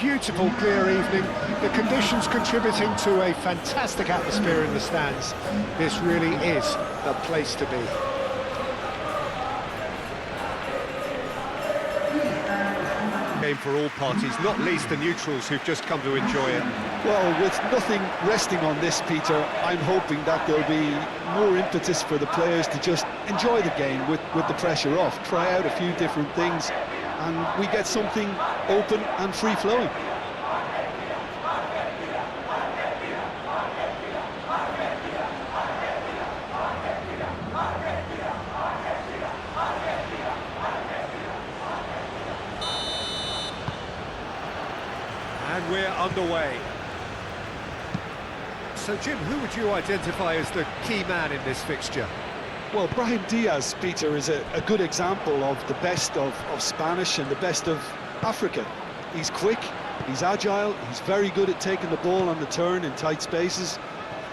beautiful, clear evening. The conditions contributing to a fantastic atmosphere in the stands. This really is the place to be. Game for all parties, not least the neutrals who've just come to enjoy it. Well, with nothing resting on this, Peter, I'm hoping that there'll be more impetus for the players to just enjoy the game with the pressure off, try out a few different things, and we get something open and free-flowing. And we're underway. So, Jim, who would you identify as the key man in this fixture? Well, Brahim Diaz, Peter, is a good example of the best of Spanish and the best of Africa. He's quick, he's agile, he's very good at taking the ball on the turn in tight spaces.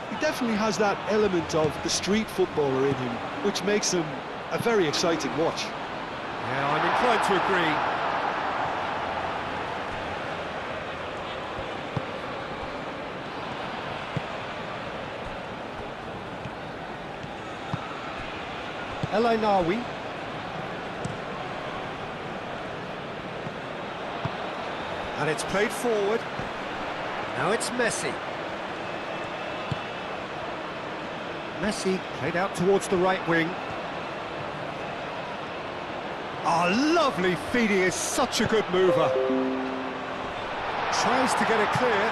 He definitely has that element of the street footballer in him, which makes him a very exciting watch. Yeah, I'm inclined to agree. El Ainawi. And it's played forward. Now it's Messi. Messi played out towards the right wing. Oh, lovely feed, he is such a good mover. Tries to get it clear.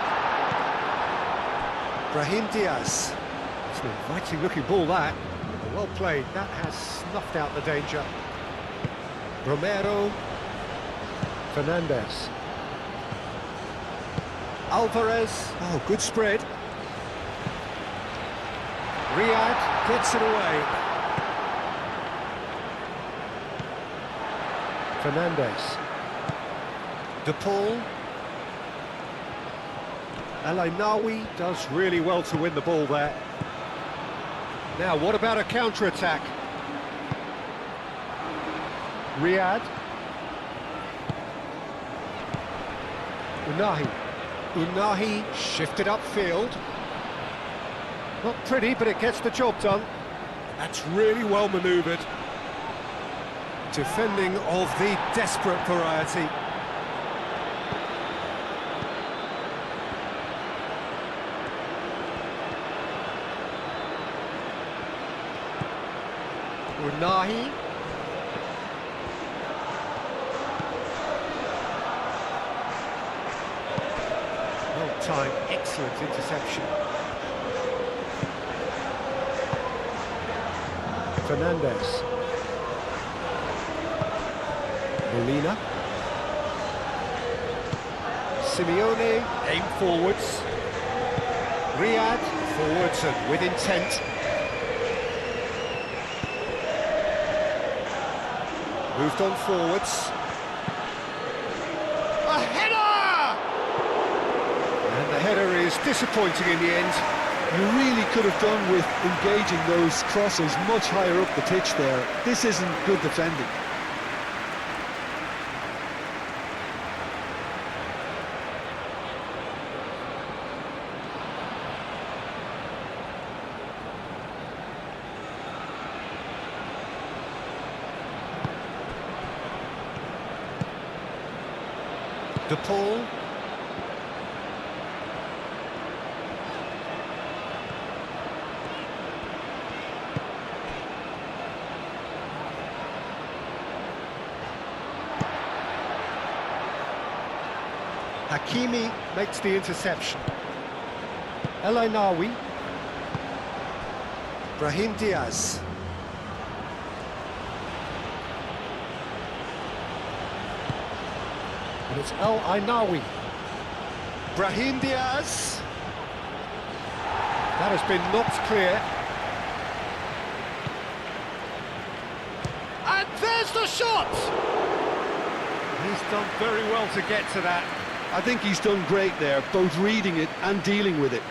Brahim Diaz. It's an inviting looking ball, that. Well played, that has snuffed out the danger. Romero. Fernandez. Alvarez. Oh, good spread. Riyad gets it away. Fernandez. De Paul. El Ainawi does really well to win the ball there. Now, what about a counter-attack? Riyad. Unahi. Unahi shifted upfield. Not pretty, but it gets the job done. That's really well manoeuvred. Defending of the desperate variety. Unahi. Well timed, excellent interception. Fernandez. Molina. Simeone, aim forwards. Riyad, forwards and with intent. Moved on forwards. A header! And the header is disappointing in the end. You really could have done with engaging those crosses much higher up the pitch there. This isn't good defending. De Paul. Hakimi makes the interception. El Ainawi. Brahim Diaz. And it's El Ainawi. Brahim Diaz. That has been knocked clear. And there's the shot! He's done very well to get to that. I think he's done great there, both reading it and dealing with it.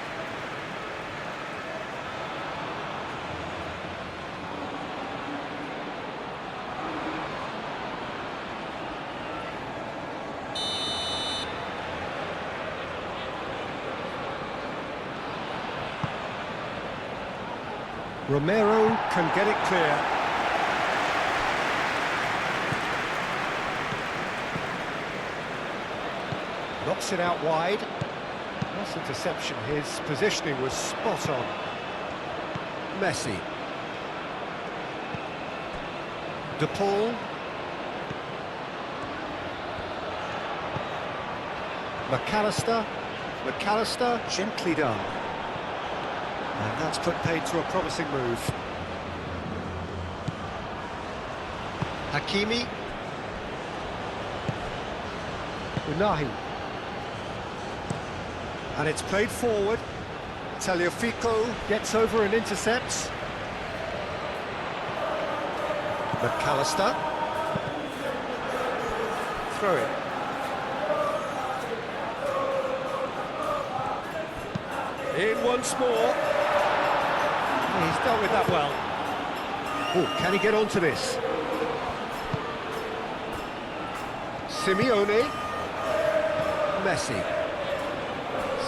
Romero can get it clear. Knocks it out wide. Nice interception. His positioning was spot on. Messi. De Paul. McAllister, gently done. And that's put paid to a promising move. Hakimi. Unahi. And it's played forward. Tagliafico gets over and intercepts. McAllister. Throw it. In once more. He's dealt with that well. Oh, can he get onto this? Simeone. Messi.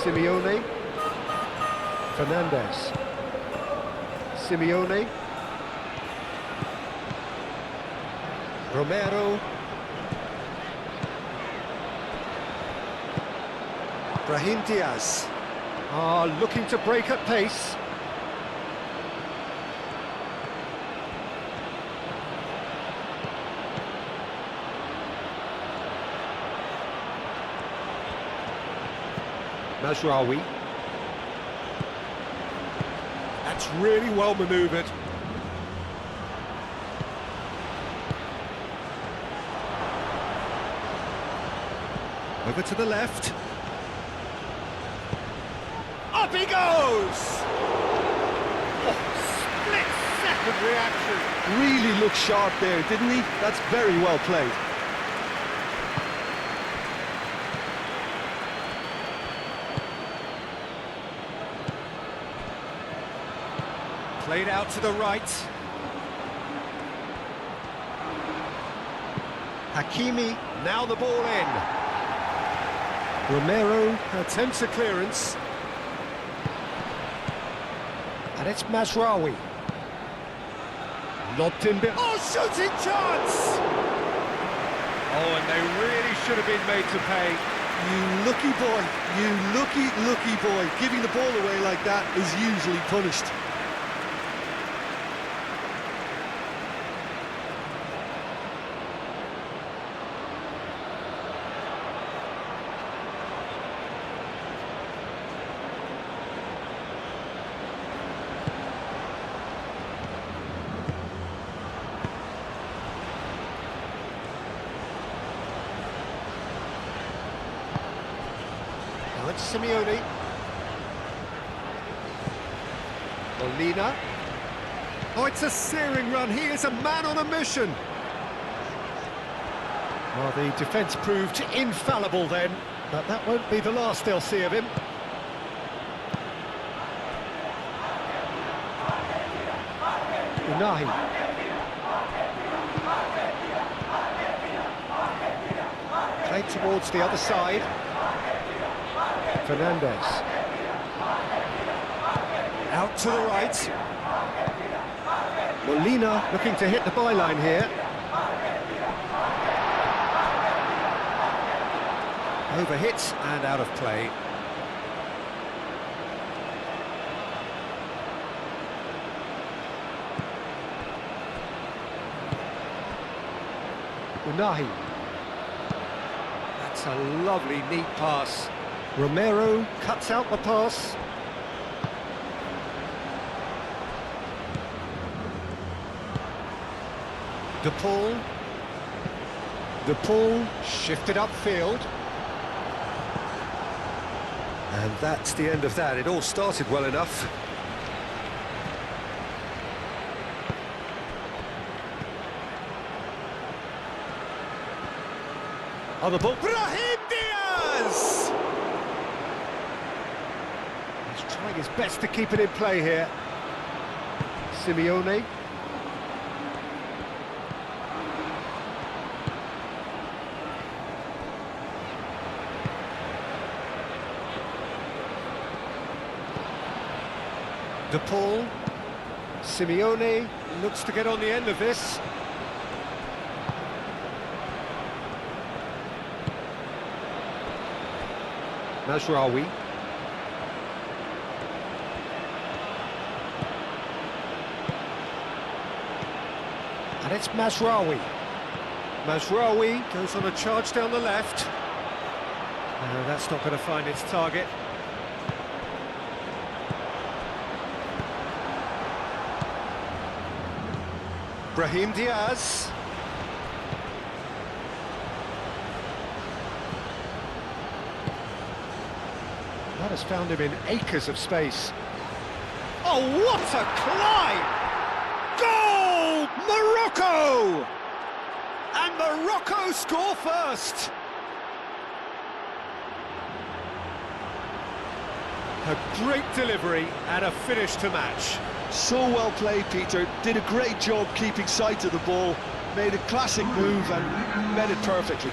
Simeone. Fernandez. Simeone. Romero. Brahim Diaz. Looking to break at pace. Mazraoui. That's really well manoeuvred. Over to the left. Up he goes! Oh, split-second reaction. Really looked sharp there, didn't he? That's very well played. Played out to the right. Hakimi, now the ball in. Romero attempts a clearance. And it's Mazraoui. Lobbed in. Oh, shooting chance! Oh, and they really should have been made to pay. You lucky boy, you lucky boy. Giving the ball away like that is usually punished. Now it's Simeone. Molina. Oh, it's a searing run. He is a man on a mission. Well, the defence proved infallible then, but that won't be the last they'll see of him. Unahi. Played towards the other side. Fernandez. Out to the right. Molina looking to hit the byline here. Overhit and out of play. Unahi. That's a lovely, neat pass. Romero cuts out the pass. De Paul. De Paul shifted upfield. And that's the end of that. It all started well enough. On the ball, Brahim Diaz! He's trying his best to keep it in play here. Simeone. De Paul. Simeone looks to get on the end of this. Mazraoui. And it's Mazraoui. Mazraoui goes on a charge down the left. That's not going to find its target. Brahim Diaz. That has found him in acres of space. Oh, what a climb! Goal! Morocco! And Morocco score first. A great delivery and a finish to match. So well played, Peter. Did a great job keeping sight of the ball, made a classic move and met it perfectly.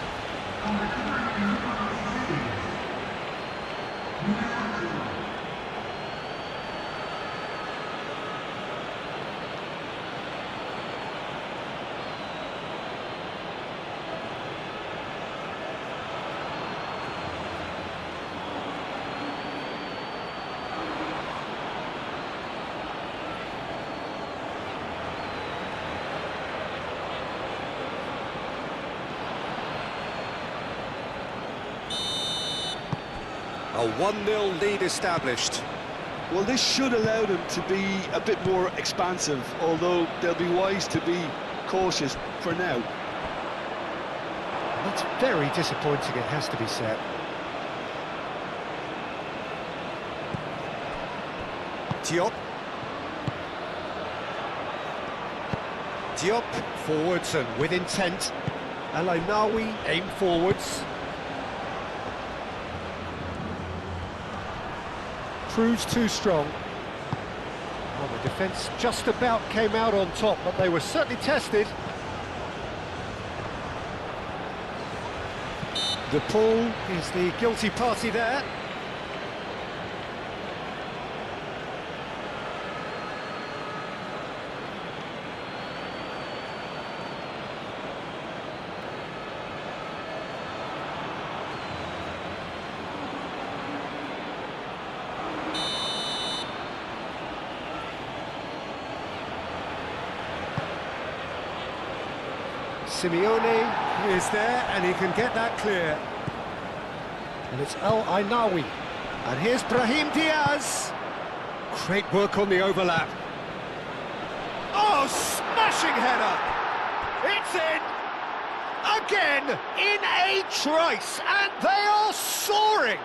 A 1-0 lead established. Well, this should allow them to be a bit more expansive, although they'll be wise to be cautious for now. That's very disappointing, it has to be said. Diop. Diop forwards and with intent. El Ainaoui aim forwards. Proves too strong. Well, the defence just about came out on top, but they were certainly tested. De Paul is the guilty party there. Simeone is there and he can get that clear. And it's El Ainaoui. And here's Brahim Diaz. Great work on the overlap. Oh, smashing header! It's in! Again, in a trice, and they are soaring!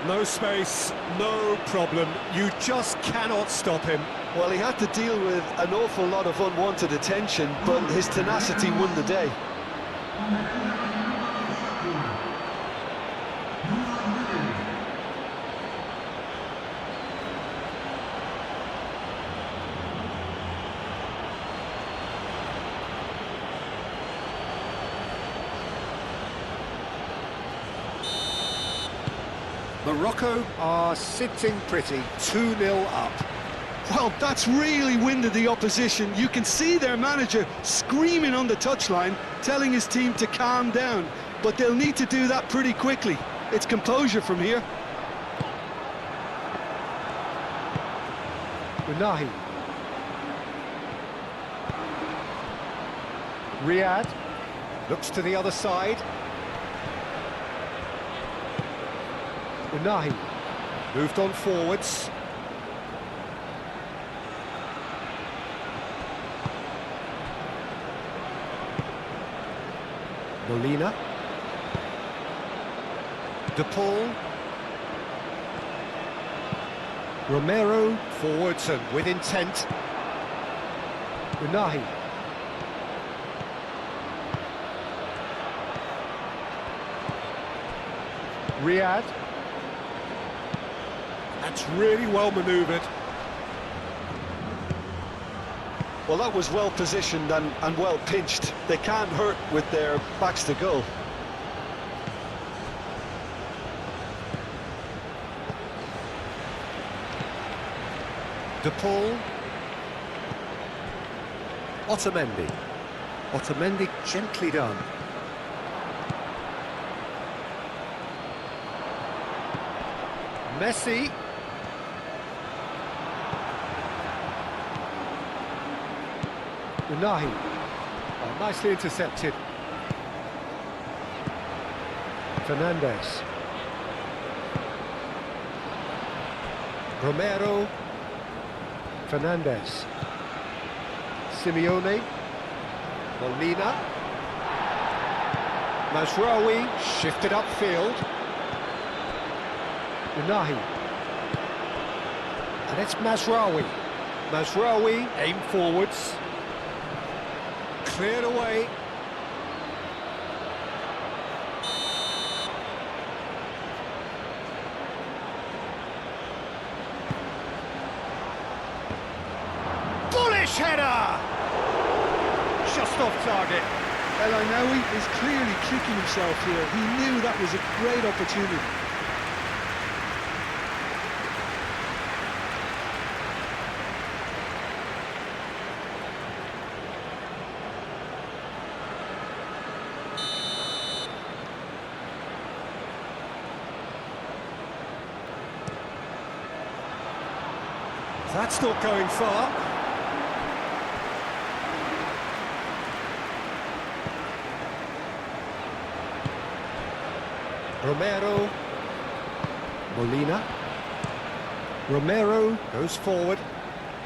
No space, no problem. You just cannot stop him. Well, he had to deal with an awful lot of unwanted attention, but his tenacity won the day. Morocco are sitting pretty, 2-0 up. Well, that's really winded the opposition. You can see their manager screaming on the touchline, telling his team to calm down. But they'll need to do that pretty quickly. It's composure from here. Unahi. Riyad looks to the other side. Unahi moved on forwards. Molina. De Paul. Romero forwards and with intent. Unahi. Riyad. That's really well manoeuvred. Well, that was well positioned and well pinched. They can't hurt with their backs to goal. De Paul. Otamendi. Otamendi gently done. Messi. Unahi. Oh, nicely intercepted. Fernandez. Romero. Fernandez. Simeone. Molina. Mazraoui shifted upfield. Unahi. And it's Mazraoui. Mazraoui aimed forwards. Cleared away. Bullish header! Just off target. El Ainaoui is clearly kicking himself here. He knew that was a great opportunity. That's not going far. Romero. Molina. Romero goes forward.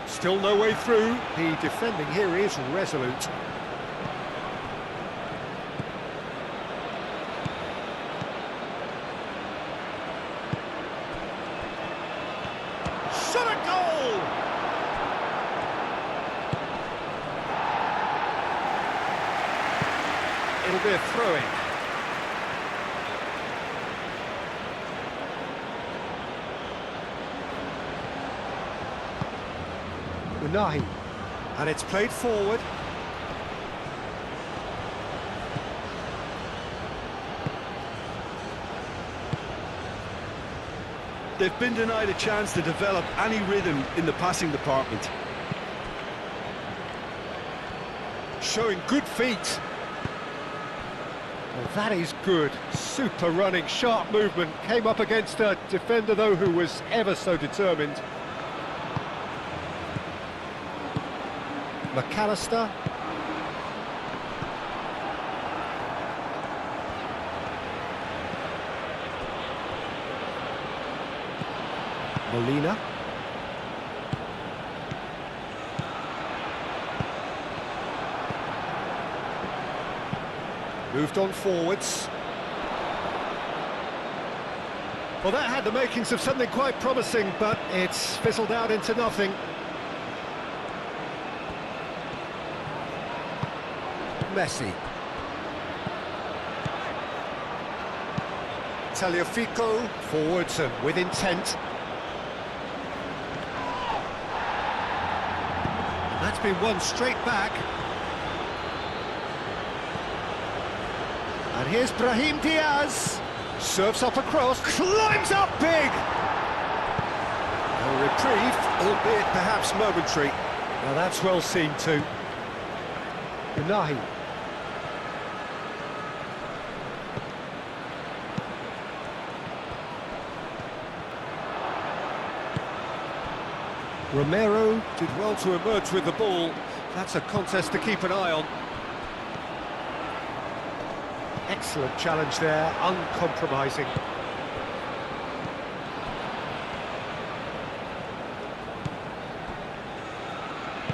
Still no way through. The defending here is resolute. Shot a goal! It'll be a throw-in. Unahi, and it's played forward. They've been denied a chance to develop any rhythm in the passing department. Showing good feet. Well, that is good. Super running, sharp movement. Came up against a defender, though, who was ever so determined. McAllister. Molina. Moved on forwards. Well, that had the makings of something quite promising, but it's fizzled out into nothing. Messi. Tagliafico, forwards and with intent. And that's been won straight back. And here's Brahim Diaz. Serves up across, climbs up big! A reprieve, albeit perhaps momentary. Now that's well seen too. Unahi. Romero did well to emerge with the ball. That's a contest to keep an eye on. Excellent challenge there, uncompromising.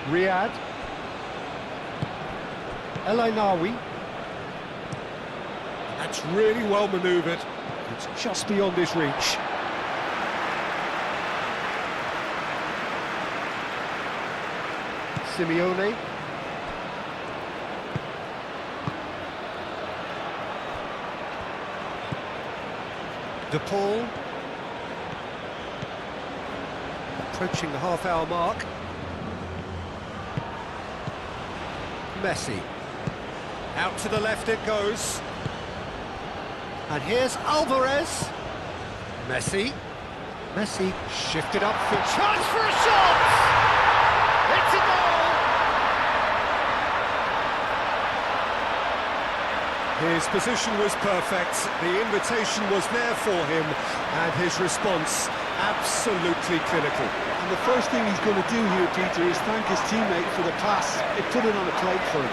Riyad. El Ainaoui. That's really well manoeuvred. It's just beyond his reach. Simeone. De Paul. Approaching the half-hour mark. Messi. Out to the left it goes. And here's Alvarez. Messi. Messi shifted up for chance for a shot! His position was perfect, the invitation was there for him, and his response absolutely clinical. And the first thing he's going to do here, Peter, is thank his teammate for the pass. It put it on a plate for him.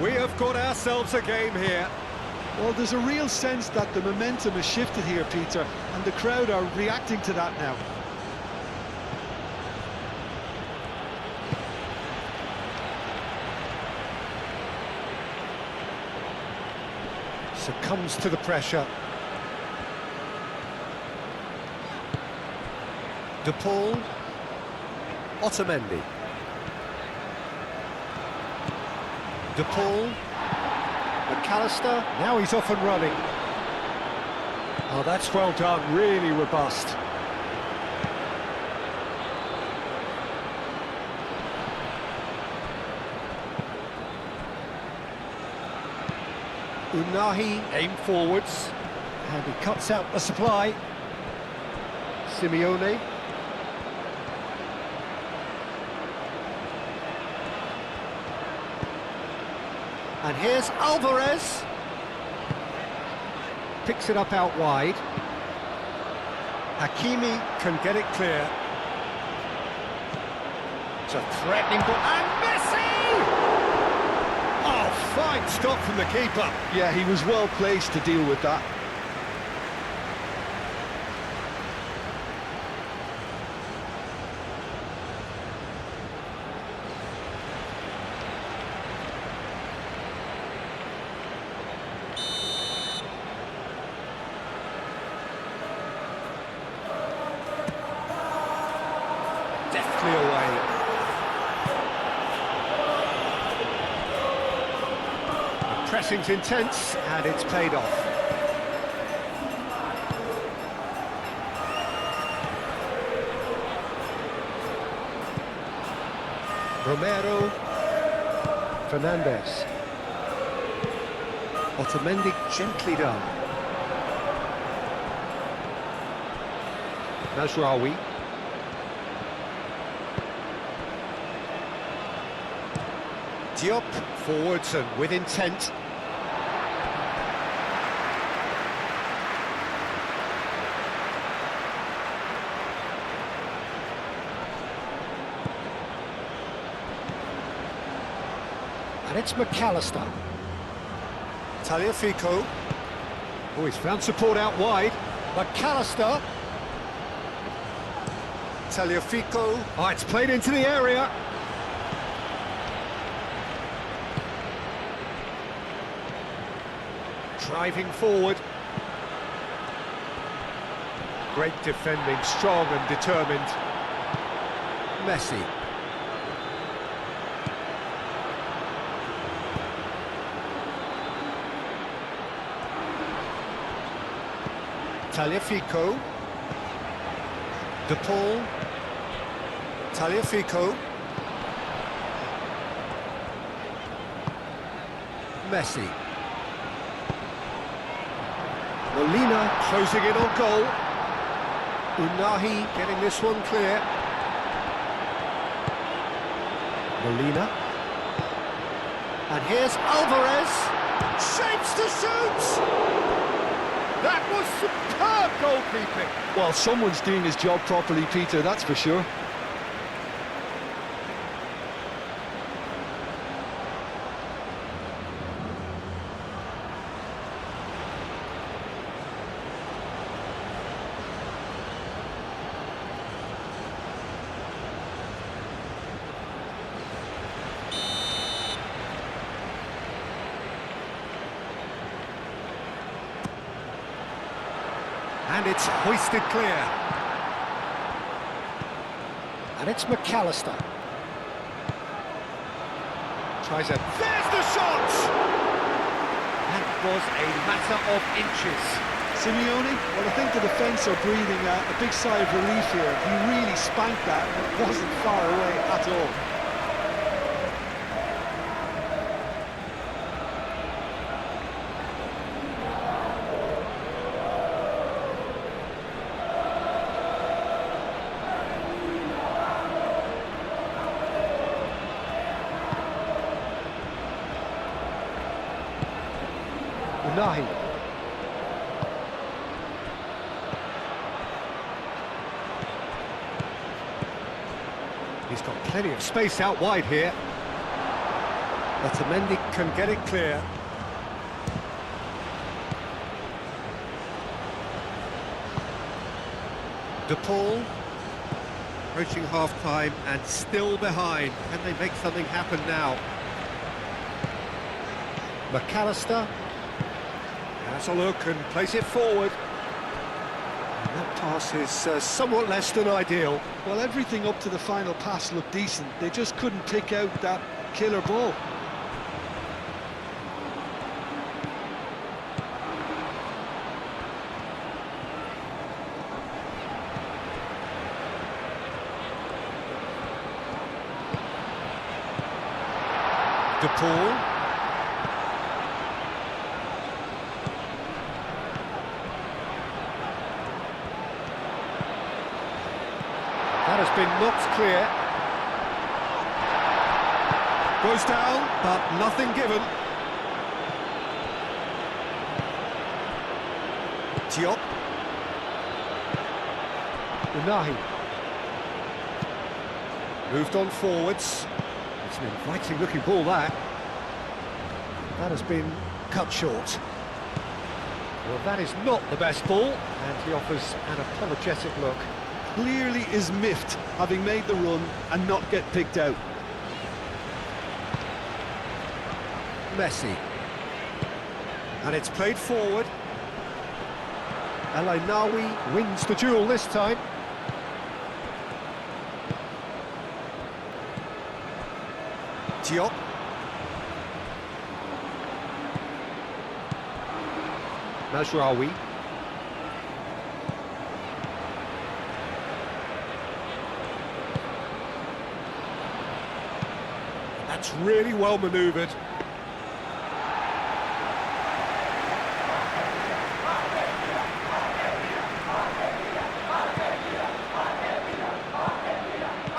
We have got ourselves a game here. Well, there's a real sense that the momentum has shifted here, Peter, and the crowd are reacting to that now. Succumbs to the pressure. De Paul. Otamendi. De Paul. McAllister. Now he's off and running. Oh, that's well done, really robust. Unahi aim forwards, and he cuts out the supply. Simeone. And here's Alvarez. Picks it up out wide. Hakimi can get it clear. It's a threatening ball. And Messi! Oh, fine stop from the keeper. Yeah, he was well placed to deal with that. Deftly away. The pressing's intense, and it's paid off. Romero. Fernandez. Otamendi gently done. Mazraoui. Diop forwards and with intent. And it's McAllister. Tagliafico. Oh, he's found support out wide. McAllister. Tagliafico. Oh, it's played into the area. Driving forward. Great defending, strong and determined. Messi. Tagliafico. De Paul. Tagliafico. Messi. Molina closing in on goal. Unahi getting this one clear. Molina. And here's Alvarez. Shapes to shoot! That was superb goalkeeping. Well, someone's doing his job properly, Peter, that's for sure. And it's hoisted clear. And it's McAllister. Tries a... There's the shot! That was a matter of inches. Simeone? Well, I think the defence are breathing a big sigh of relief here. He really spanked that, and it wasn't far away at all. Unahi. He's got plenty of space out wide here. Otamendi can get it clear. De Paul. Approaching half-time and still behind. Can they make something happen now? McAllister. Has a look and plays it forward. And that pass is somewhat less than ideal. Well, everything up to the final pass looked decent. They just couldn't pick out that killer ball. De Paul. That has been knocked clear. Goes down, but nothing given. Diop. Unahi. Moved on forwards. It's an inviting looking ball, that. That has been cut short. Well, that is not the best ball, and he offers an apologetic look. Clearly is miffed, having made the run and not get picked out. Messi. And it's played forward. El Ainaoui wins the duel this time. Diop. Mazraoui. That's really well manoeuvred.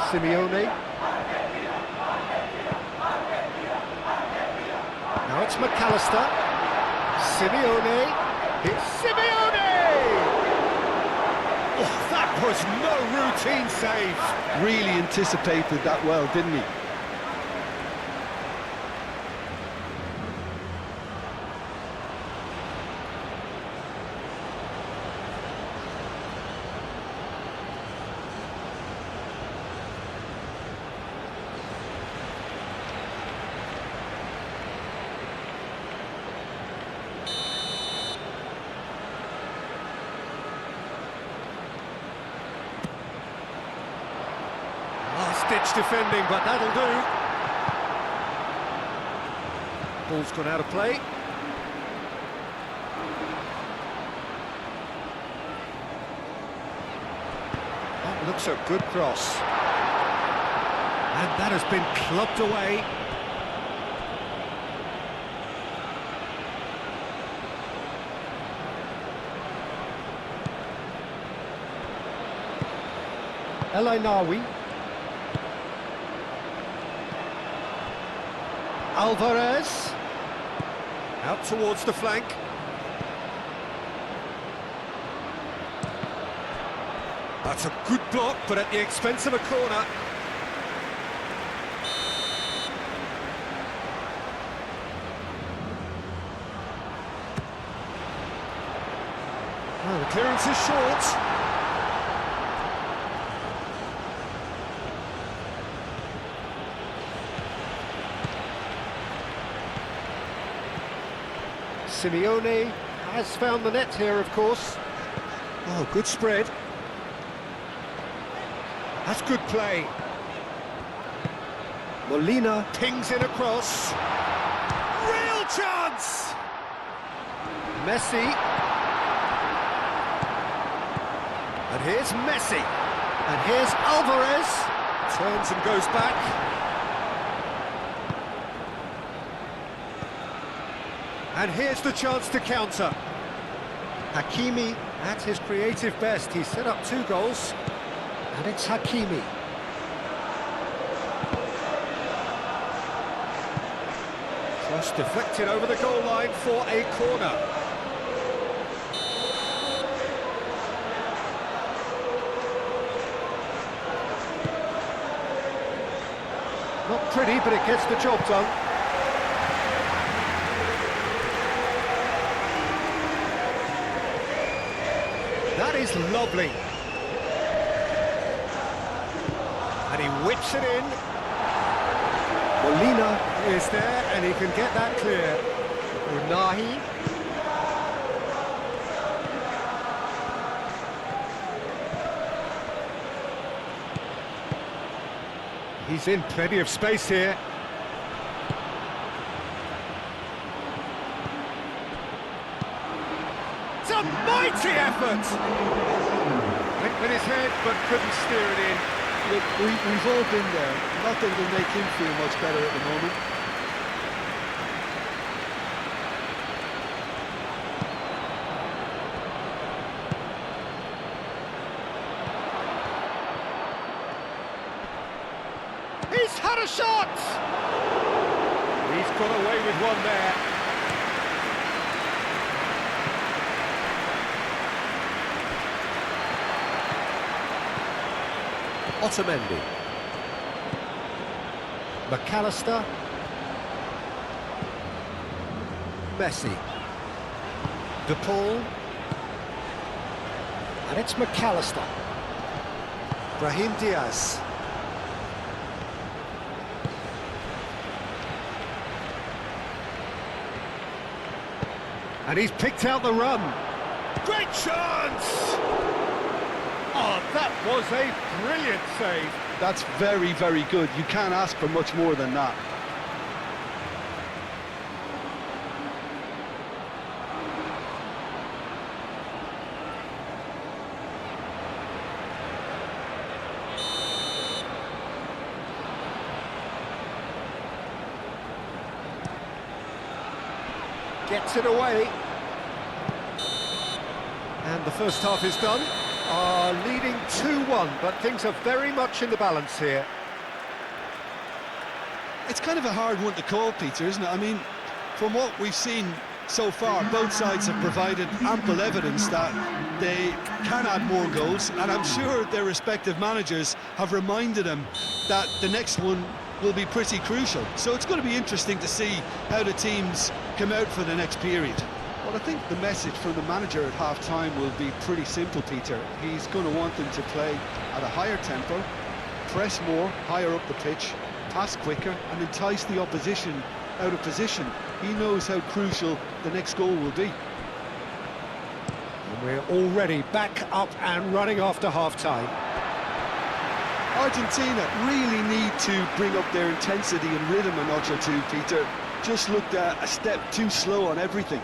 Simeone. Now it's McAllister. Simeone. It's Simeone! Oh, that was no routine save. Really anticipated that well, didn't he? Last-ditch defending, but that'll do. Ball's gone out of play. That looks a good cross. And that has been clubbed away. El Ainaoui. Alvarez. Out towards the flank. That's a good block, but at the expense of a corner. Oh, the clearance is short. Simeone has found the net here, of course. Oh, good spread. That's good play. Molina pings in across. Real chance! Messi. And here's Messi. And here's Alvarez. Turns and goes back. And here's the chance to counter. Hakimi at his creative best. He's set up 2 goals. And it's Hakimi. Cross deflected over the goal line for a corner. Not pretty, but it gets the job done. That is lovely. And he whips it in. Molina is there, and he can get that clear. Unahi. He's in plenty of space here. It's a mighty effort! Went with his head, but couldn't steer it in. Look, we've all been there. Not that it'll make him feel much better at the moment. He's had a shot! He's got away with one there. Otamendi. McAllister. Messi. De Paul. And it's McAllister. Brahim Diaz. And he's picked out the run. Great chance! Oh, that was a brilliant save. That's very, very good. You can't ask for much more than that. Gets it away. And the first half is done. Are leading 2-1, but things are very much in the balance here. It's kind of a hard one to call, Peter, isn't it? I mean, from what we've seen so far, both sides have provided ample evidence that they can add more goals, and I'm sure their respective managers have reminded them that the next one will be pretty crucial. So it's going to be interesting to see how the teams come out for the next period. Well, I think the message from the manager at half-time will be pretty simple, Peter. He's going to want them to play at a higher tempo, press more, higher up the pitch, pass quicker, and entice the opposition out of position. He knows how crucial the next goal will be. And we're already back up and running after half-time. Argentina really need to bring up their intensity and rhythm a notch or two, Peter. Just looked a step too slow on everything.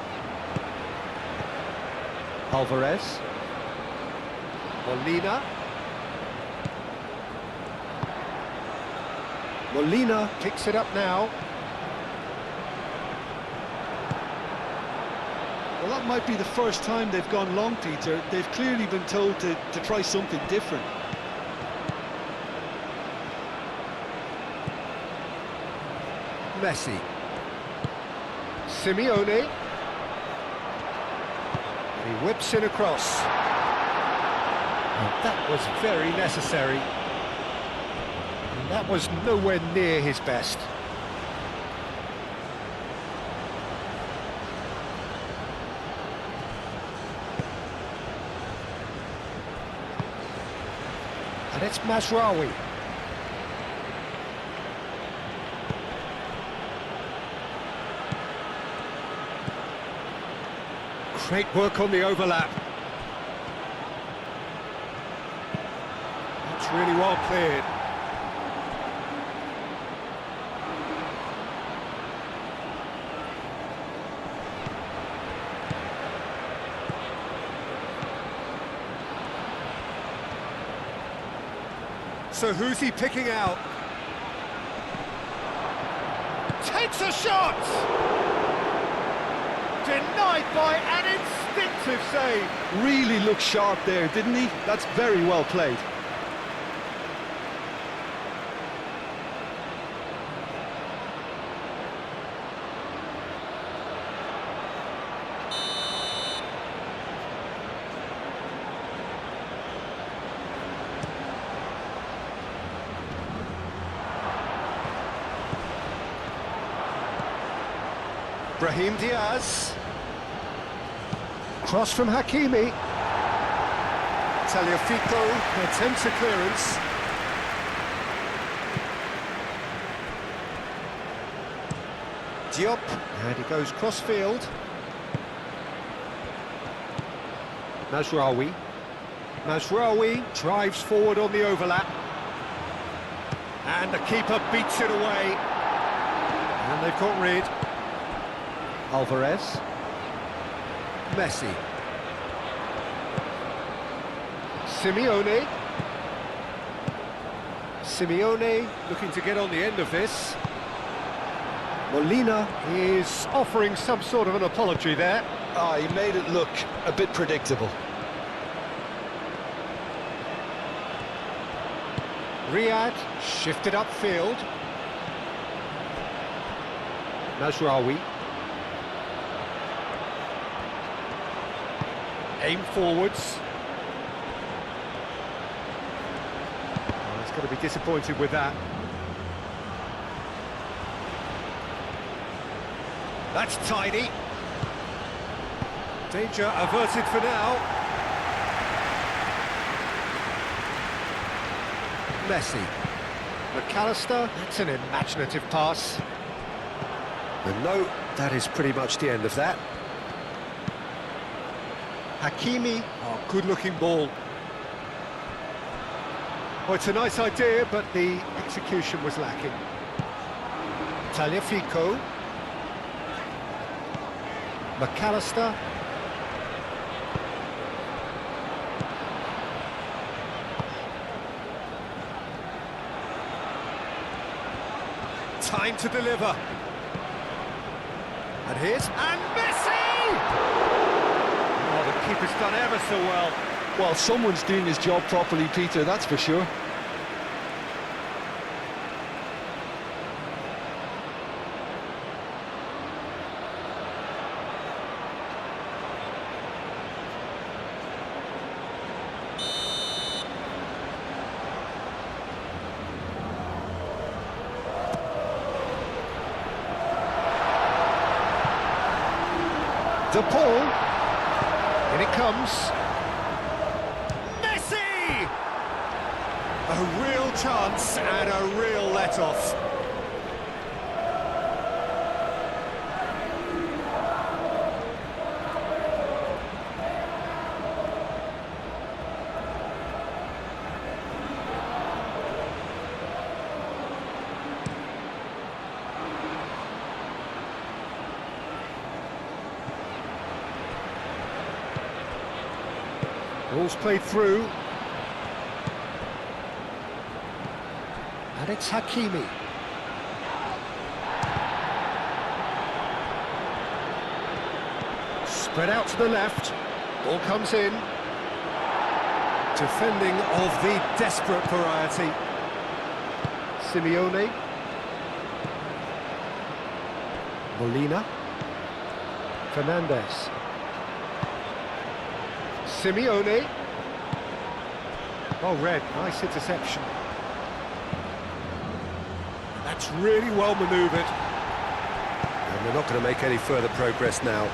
Alvarez. Molina. Molina picks it up now. Well, that might be the first time they've gone long, Peter. They've clearly been told to try something different. Messi. Simeone. He whips it across. And that was very necessary. And that was nowhere near his best. And it's Mazraoui. Great work on the overlap. That's really well cleared. So who's he picking out? Takes a shot! Denied by an instinctive save. Really looked sharp there, didn't he? That's very well played. Brahim Diaz. Cross from Hakimi. Tagliafico attempts a clearance. Diop, and he goes cross-field. Mazraoui. Mazraoui drives forward on the overlap. And the keeper beats it away. And they've got rid. Alvarez. Messi. Simeone. Simeone looking to get on the end of this. Molina is offering some sort of an apology there. He made it look a bit predictable. Riyad shifted upfield. Mazraoui. Aim forwards. Oh, he's going to be disappointed with that. That's tidy. Danger averted for now. Messi. McAllister, that's an imaginative pass. And no, that is pretty much the end of that. Hakimi, oh, good-looking ball. Well, it's a nice idea, but the execution was lacking. Tagliafico. McAllister. Time to deliver. And here's... And Messi! Oh, the keeper's done ever so well. Well, someone's doing his job properly, Peter, that's for sure. De Paul, in it comes. Messi! A real chance and a real let-off. Ball's played through. And it's Hakimi. Spread out to the left. Ball comes in. Defending of the desperate variety. Simeone. Molina. Fernandez. Simeone. Oh, Red, nice interception. That's really well manoeuvred. And they're not going to make any further progress now.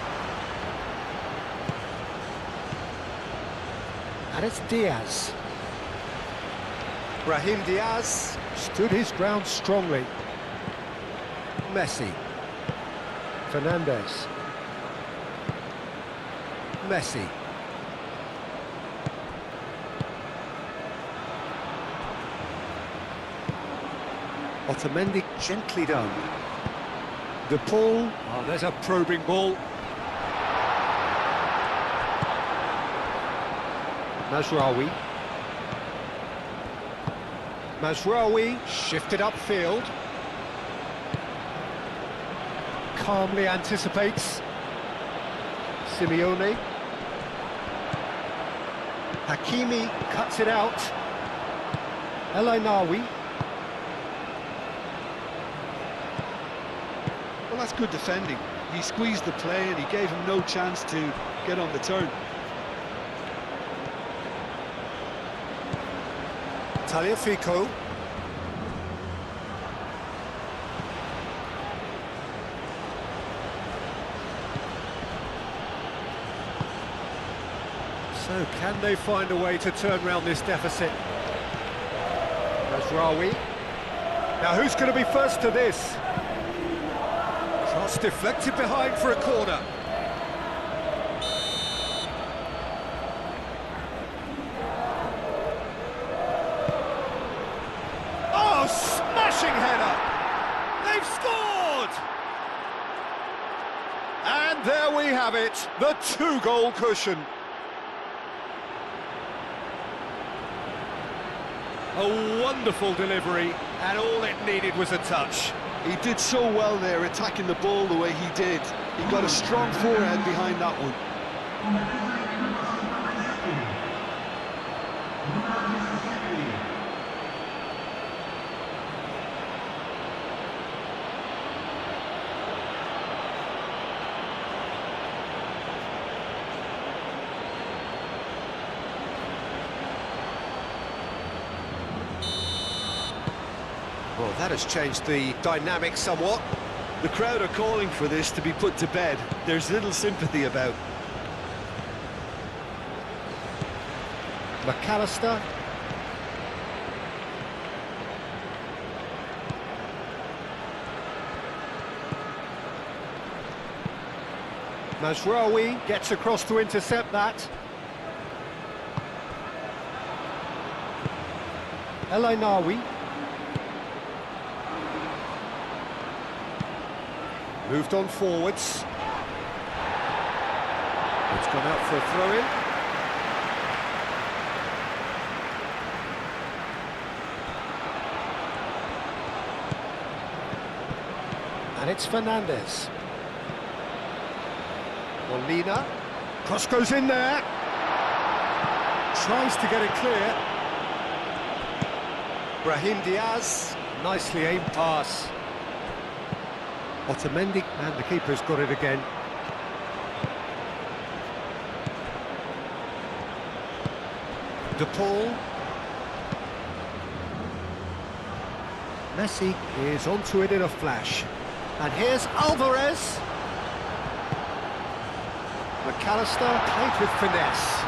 And it's Diaz. Brahim Diaz stood his ground strongly. Messi. Fernandez. Messi. Otamendi gently done. De Paul. Oh, there's a probing ball. Mazraoui. Mazraoui shifted upfield. Calmly anticipates. Simeone. Hakimi cuts it out. El Ainaoui. Well, that's good defending. He squeezed the play and he gave him no chance to get on the turn. Tagliafico. So can they find a way to turn around this deficit? Mazraoui. Now who's going to be first to this? Cross deflected behind for a corner. Oh, smashing header! They've scored! And there we have it, the 2-goal cushion. A wonderful delivery, and all it needed was a touch. He did so well there, attacking the ball the way he did. He got a strong forehead behind that one. Well, that has changed the dynamic somewhat. The crowd are calling for this to be put to bed. There's little sympathy about. McAllister. Mazraoui gets across to intercept that. El Ainaoui. Moved on forwards. It's gone out for a throw-in. And it's Fernandez. Molina. Cross goes in there. Tries to get it clear. Brahim Diaz. Nicely aimed pass. Otamendi, and the keeper's got it again. De Paul. Messi is onto it in a flash. And here's Alvarez. McAllister played with finesse.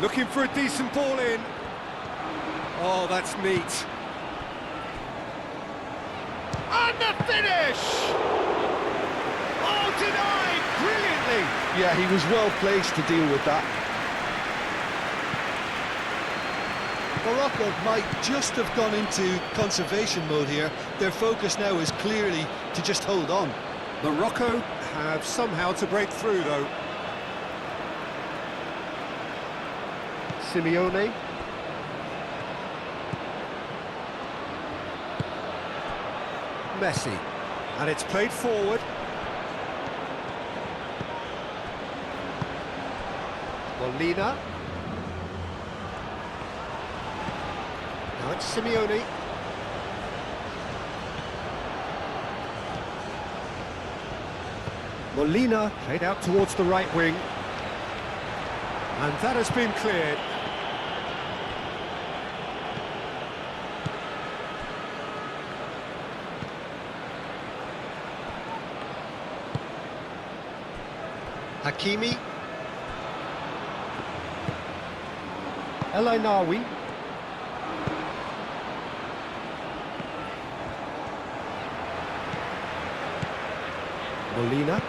Looking for a decent ball in. Oh, that's neat. And the finish! Oh, denied brilliantly! Yeah, he was well placed to deal with that. Morocco might just have gone into conservation mode here. Their focus now is clearly to just hold on. Morocco have somehow to break through, though. Simeone. Messi. And it's played forward. Molina. Now it's Simeone. Molina played out towards the right wing. And that has been cleared. Hakimi. El Ainaoui. Molina.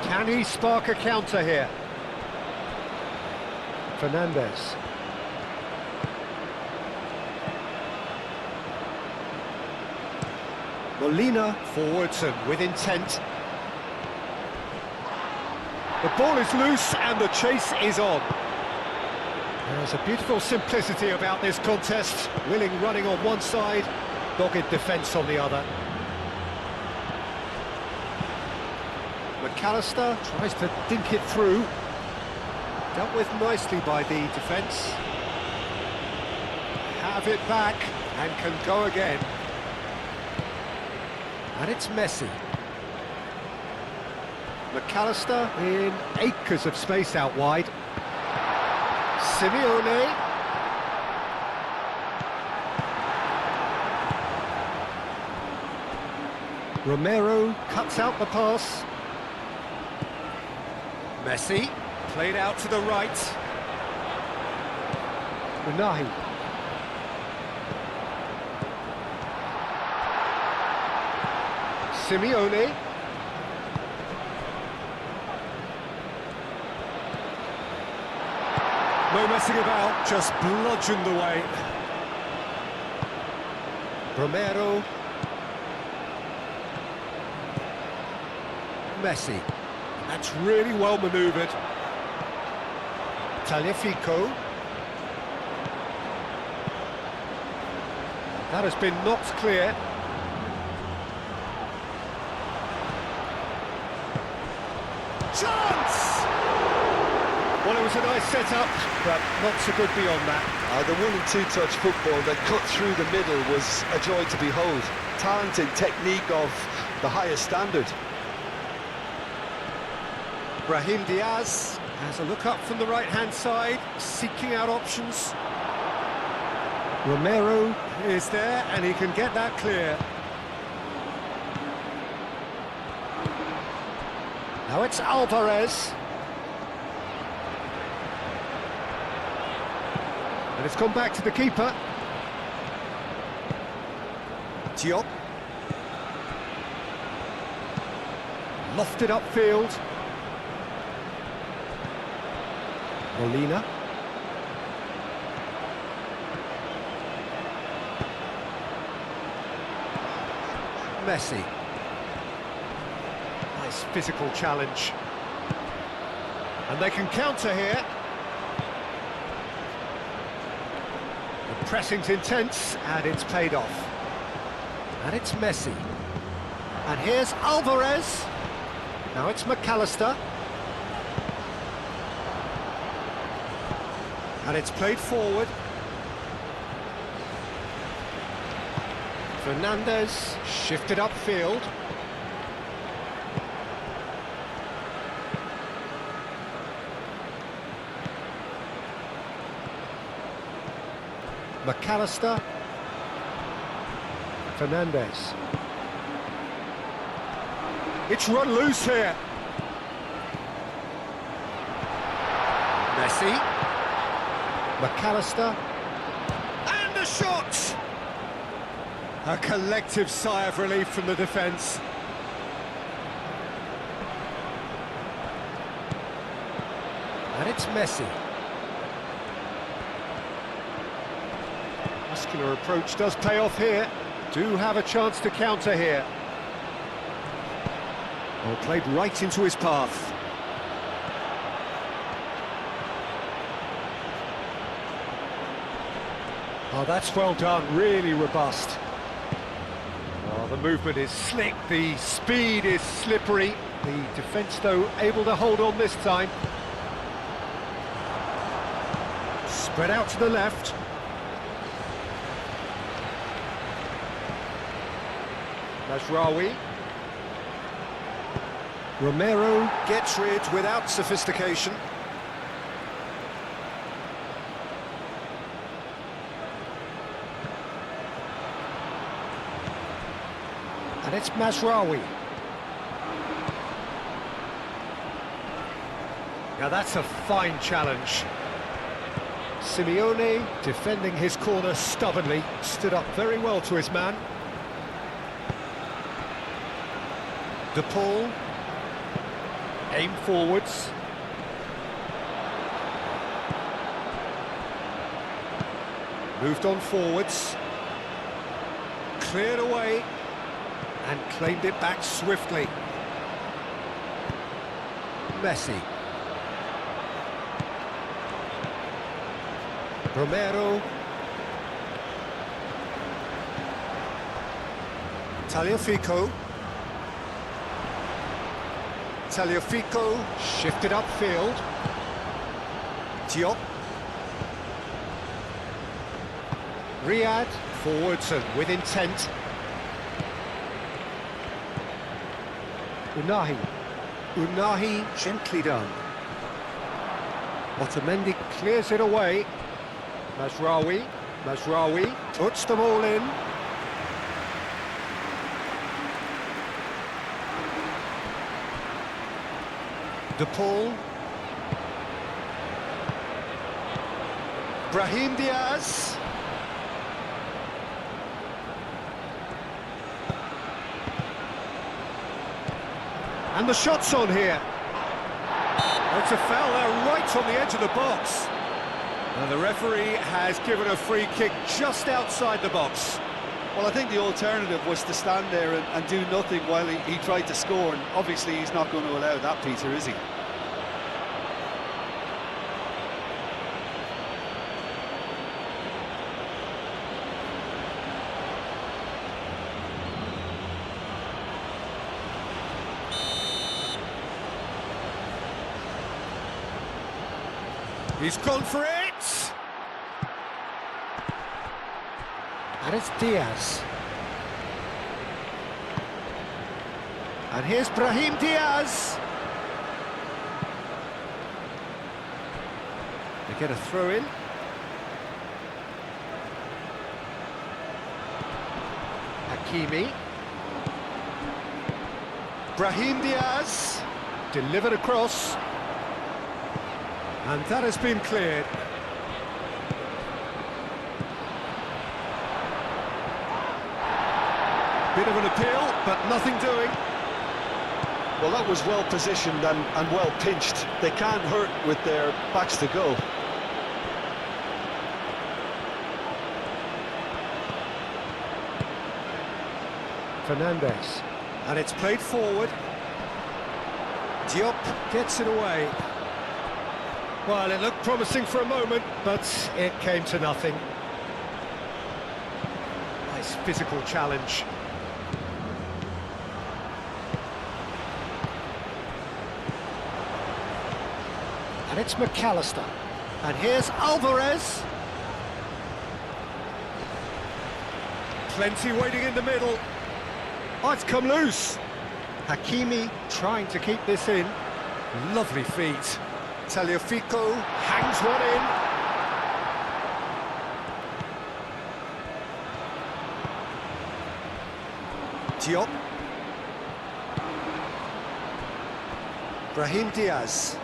Can he spark a counter here? Fernandez. Molina forwards and with intent. The ball is loose and the chase is on. There's a beautiful simplicity about this contest. Willing running on one side, dogged defence on the other. McAllister tries to dink it through. Dealt with nicely by the defence. Have it back and can go again. And it's Messi. McAllister in acres of space out wide. Simeone. Romero cuts out the pass. Messi, played out to the right. Unahi. Simeone. No messing about, just bludgeoned away. Romero. Messi. That's really well manoeuvred. Tagliafico. That has been knocked clear. Chance! Well, it was a nice setup, but not so good beyond that. The 1- and 2-touch football that cut through the middle was a joy to behold. Talent and technique of the highest standard. Brahim Diaz has a look up from the right-hand side, seeking out options. Romero is there, and he can get that clear. Now it's Alvarez. And it's gone back to the keeper. Diop. Lofted upfield. Molina. Messi. Nice physical challenge. And they can counter here. The pressing's intense, and it's paid off. And it's Messi. And here's Alvarez. Now it's McAllister. And it's played forward. Fernandez shifted upfield. McAllister. Fernandez. It's run loose here. Messi. McAllister. And the shot! A collective sigh of relief from the defence. And it's Messi. Muscular approach does pay off here. Do have a chance to counter here. Well, played right into his path. Oh, that's well done, really robust. Oh, the movement is slick, the speed is slippery. The defence, though, able to hold on this time. Spread out to the left. Mazraoui. Romero gets rid without sophistication. And it's Mazraoui. Now that's a fine challenge. Simeone defending his corner stubbornly, stood up very well to his man. De Paul. aim forwards. Moved on forwards. Cleared away and claimed it back swiftly. Messi. Romero. Tagliafico. Tagliafico shifted upfield. Diop. Riyad forwards and with intent. Unahi gently done. Otamendi clears it away. Mazraoui puts them all in. De Paul. Brahim Diaz. And the shot's on here. It's a foul there right on the edge of the box. And the referee has given a free kick just outside the box. Well, I think the alternative was to stand there and do nothing while he tried to score, and obviously he's not going to allow that, Peter, is he? He's gone for it! And it's Diaz. And here's Brahim Diaz. They get a throw in. Hakimi. Brahim Diaz. Delivered across. And that has been cleared. Bit of an appeal, but nothing doing. Well, that was well positioned and well pinched. They can't hurt with their backs to go. Fernandez. And it's played forward. Diop gets it away. Well, it looked promising for a moment, but it came to nothing. Nice physical challenge. And it's McAllister. And here's Alvarez. Plenty waiting in the middle. Oh, it's come loose. Hakimi trying to keep this in. Lovely feet. Tagliafico hangs one in. Diop. Brahim Diaz.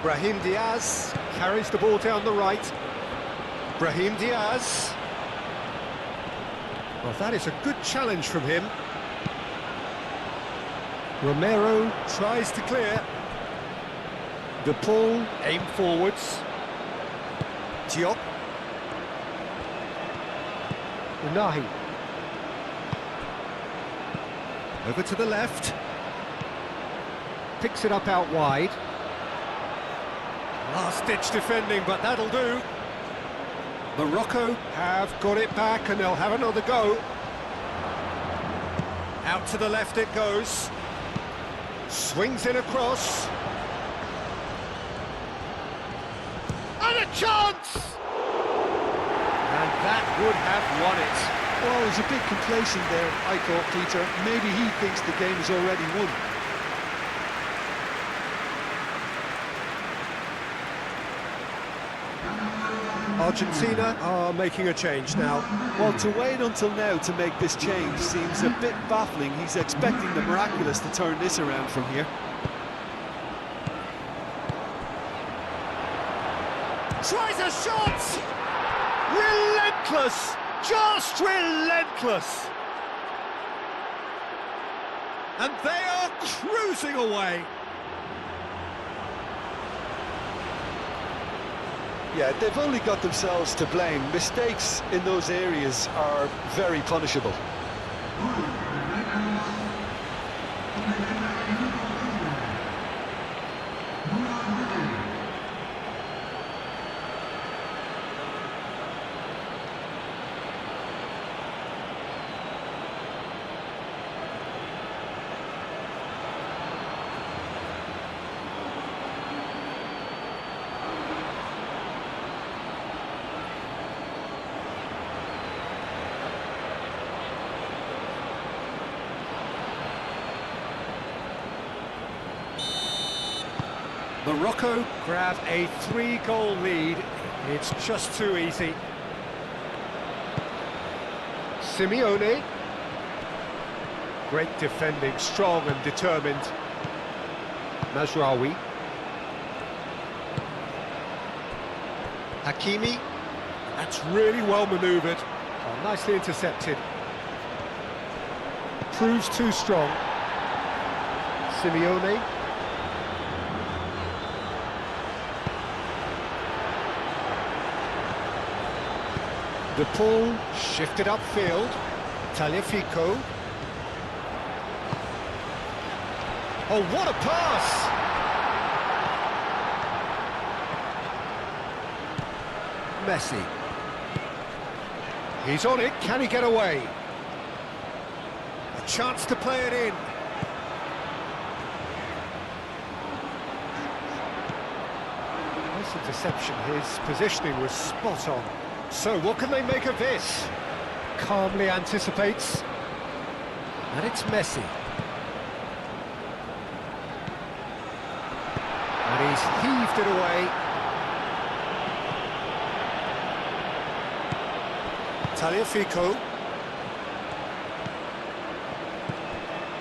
Brahim Diaz carries the ball down the right. Brahim Diaz. Well, that is a good challenge from him. Romero tries to clear. De Paul, aim forwards. Diop. Unahi. Over to the left. Picks it up out wide. Last-ditch defending, but that'll do. Morocco have got it back, and they'll have another go. Out to the left it goes. Swings in across. And a chance! And that would have won it. Well, there's a bit complacent there, I thought, Peter. Maybe he thinks the game is already won. Argentina are making a change now. Well, to wait until now to make this change seems a bit baffling. He's expecting the miraculous to turn this around from here. Tries a shot! Relentless! Just relentless! And they are cruising away. Yeah, they've only got themselves to blame. Mistakes in those areas are very punishable. Morocco grab a 3-goal lead. It's just too easy. Simeone. Great defending, strong and determined. Mazraoui. Hakimi. That's really well manoeuvred. Oh, nicely intercepted. Proves too strong. Simeone. The pull, shifted upfield. Tagliafico. Oh, what a pass! Messi. He's on it, can he get away? A chance to play it in. Nice interception, his positioning was spot on. So, what can they make of this? Calmly anticipates. And it's Messi. And he's heaved it away. Tagliafico.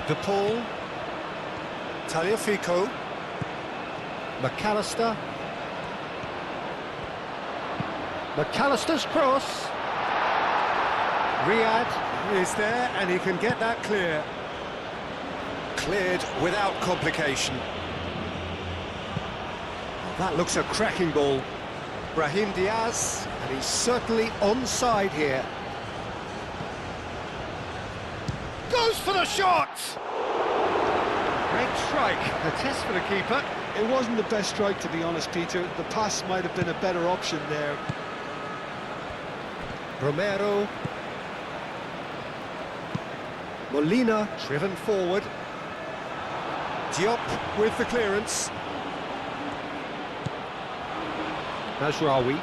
De Paul. Tagliafico. McAllister. McAllister's cross. Riyad is there and he can get that clear. Cleared without complication. That looks a cracking ball. Brahim Diaz, and he's certainly onside here. Goes for the shot! Great strike, a test for the keeper. It wasn't the best strike, to be honest, Peter. The pass might have been a better option there. Romero. Molina driven forward. Diop with the clearance. Mazraoui.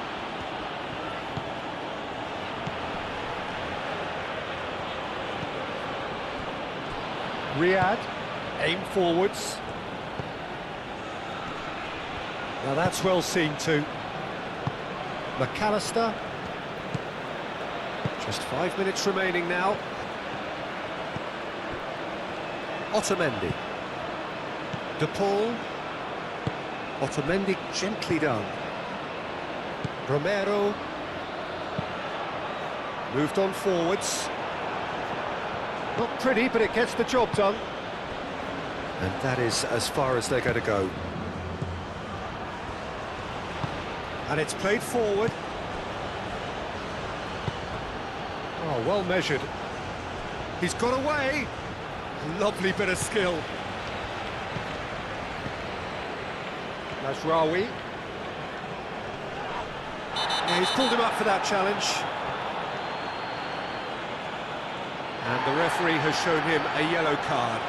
Riyad, aim forwards. Now that's well seen too. McAllister. Just 5 minutes remaining now. Otamendi. De Paul. Otamendi gently done. Romero. Moved on forwards. Not pretty, but it gets the job done. And that is as far as they're going to go. And it's played forward. Oh, well measured. He's got away. Lovely bit of skill. Mazraoui. Yeah, he's pulled him up for that challenge. And the referee has shown him a yellow card.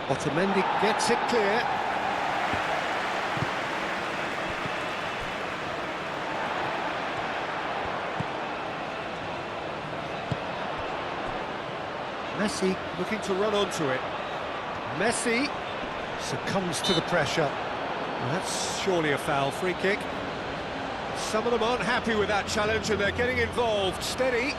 Otamendi gets it clear. Messi looking to run onto it. Messi succumbs to the pressure. Well, that's surely a foul. Free kick. Some of them aren't happy with that challenge and they're getting involved. Steady.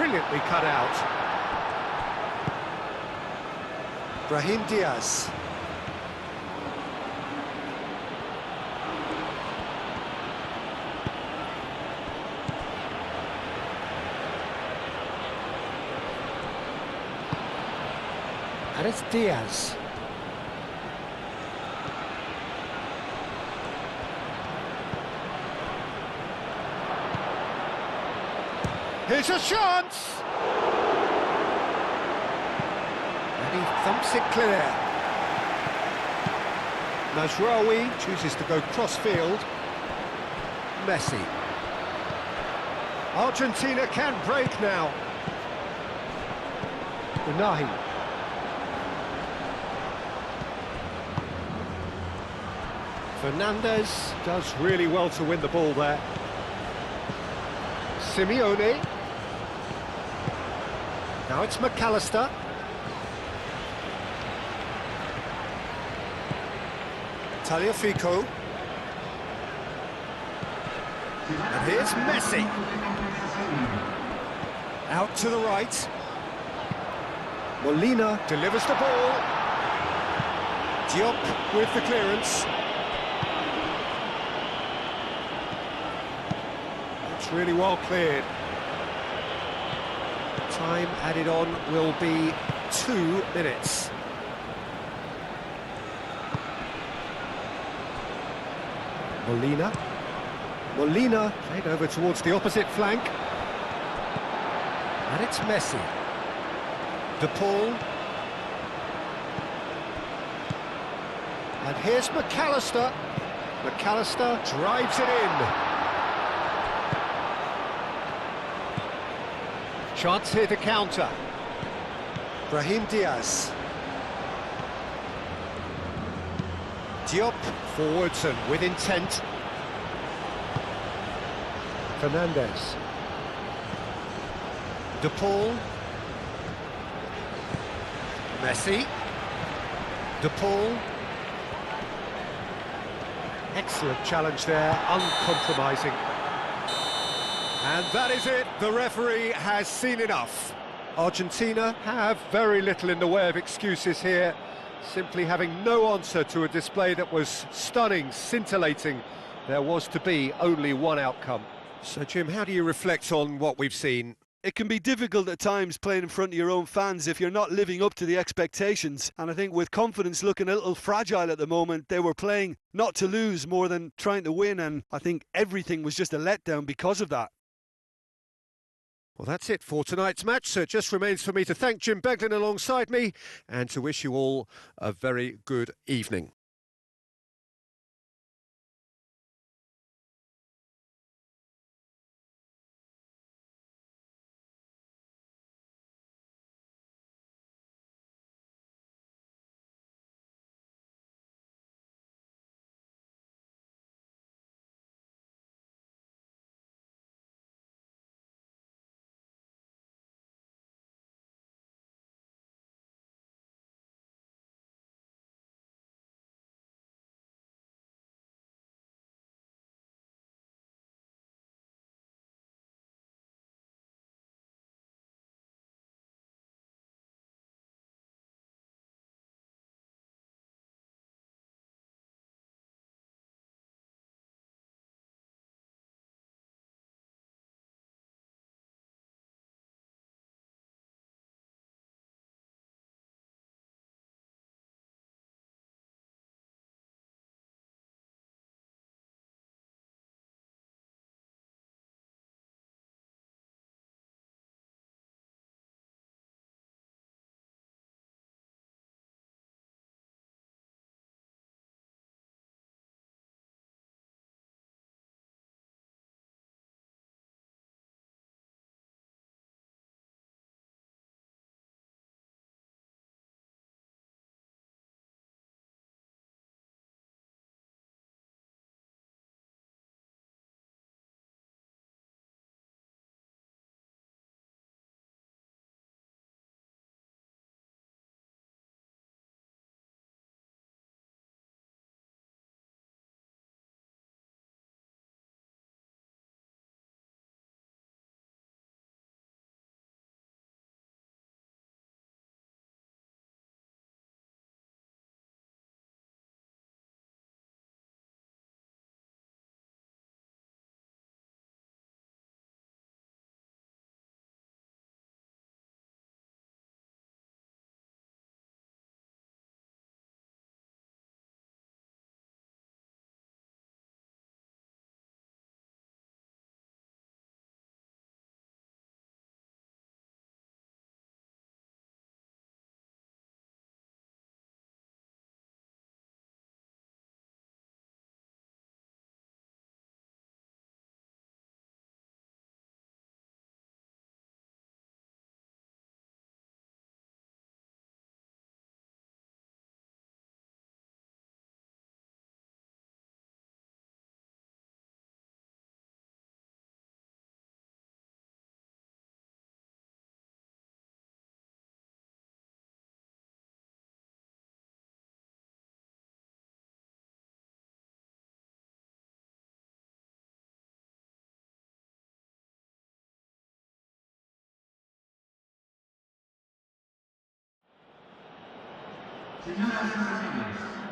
brilliantly cut out. Brahim Diaz. And it's Diaz. Here's a chance! And he thumps it clear. Mazraoui chooses to go cross-field. Messi. Argentina can break now. Unahi. Fernandez does really well to win the ball there. Simeone. Now it's McAllister. Tagliafico. And here's Messi. Out to the right. Molina delivers the ball. Diop with the clearance. It's really well cleared. Time added on will be 2 minutes. Molina played over towards the opposite flank. And it's Messi. De Paul. And here's McAllister. McAllister drives it in. Chance here to counter. Brahim Diaz. Diop forwards and with intent. Fernandez. De Paul. Messi. De Paul. Excellent challenge there, uncompromising. And that is it, the referee has seen enough. Argentina have very little in the way of excuses here, simply having no answer to a display that was stunning, scintillating. There was to be only one outcome. So Jim, how do you reflect on what we've seen? It can be difficult at times playing in front of your own fans if you're not living up to the expectations. And I think with confidence looking a little fragile at the moment, they were playing not to lose more than trying to win. And I think everything was just a letdown because of that. Well, that's it for tonight's match, so it just remains for me to thank Jim Beglin alongside me and to wish you all a very good evening. Señoras y señores,